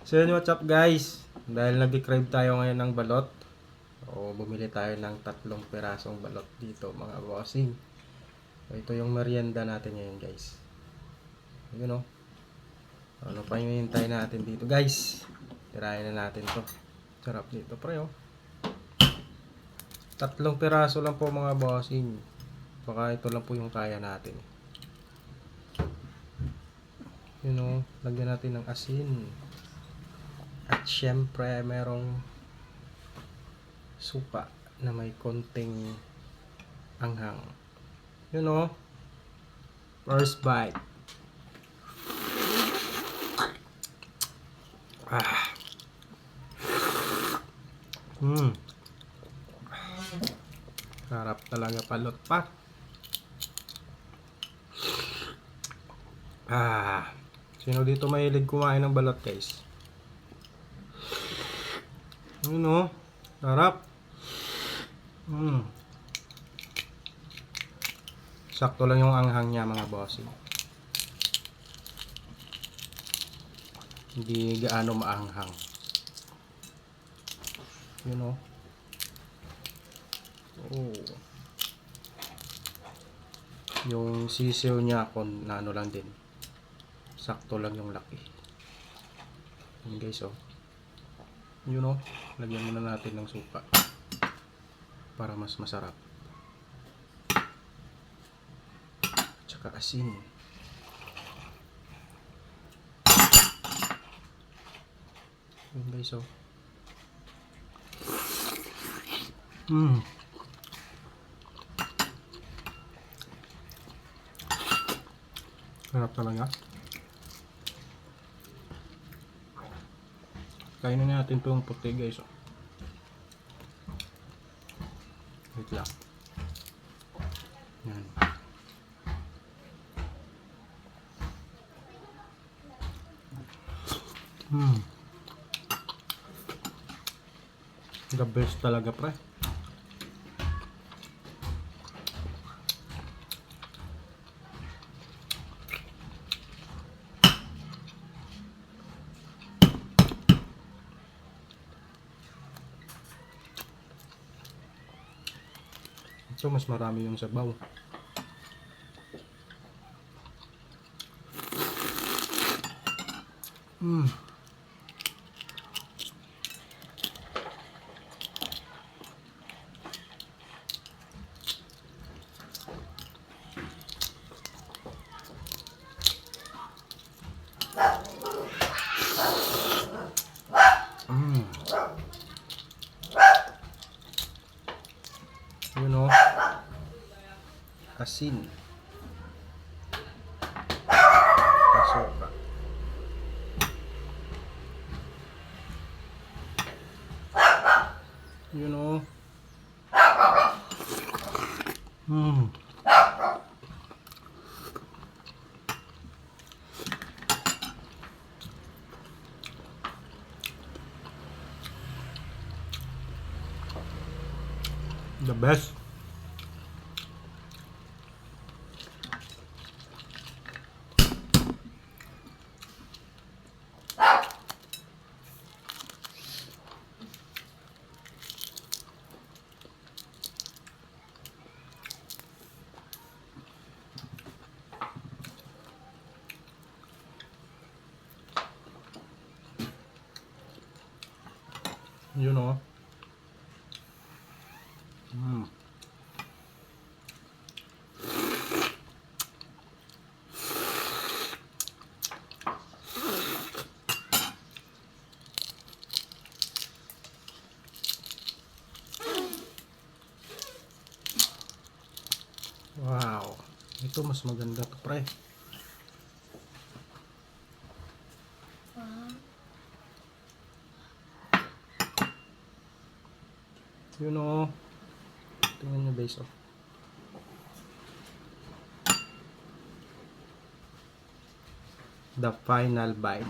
So yun, what's up guys? Dahil nag-crave tayo ngayon ng balot, o bumili tayo ng 3 pirasong balot dito mga bossing. So, ito yung merienda natin ngayon guys. Yun o. Ano pa yung hintay natin dito guys? Tirahin na natin to. Sarap dito pre o. 3 piraso lang po mga bossing. Baka ito lang po yung kaya natin. Yun o. Lagyan natin ng asin. At syempre merong suka na may konting anghang. You know, first bite. Sarap talaga palot pa. Sino dito mahilig kumain ng balot guys? You know, sarap. Sakto lang yung anghang niya mga bossing. Hindi gaano maanghang. You know. Oh. Yung sisiw niya kung ano lang din. Sakto lang yung laki. Yun guys oh. You know, lagyan muna natin ng suka para mas masarap. Tsaka asin. Yun guys oh. Sarap talaga. Kainin natin itong puti guys oh. Wait lang. Yan. The best talaga pre. So mas marami yung sabaw. You know, asin, pasoka. You know, the best. You know. Wow, ito mas maganda to pre. You know, tingnan nyo guys oh. The final bite.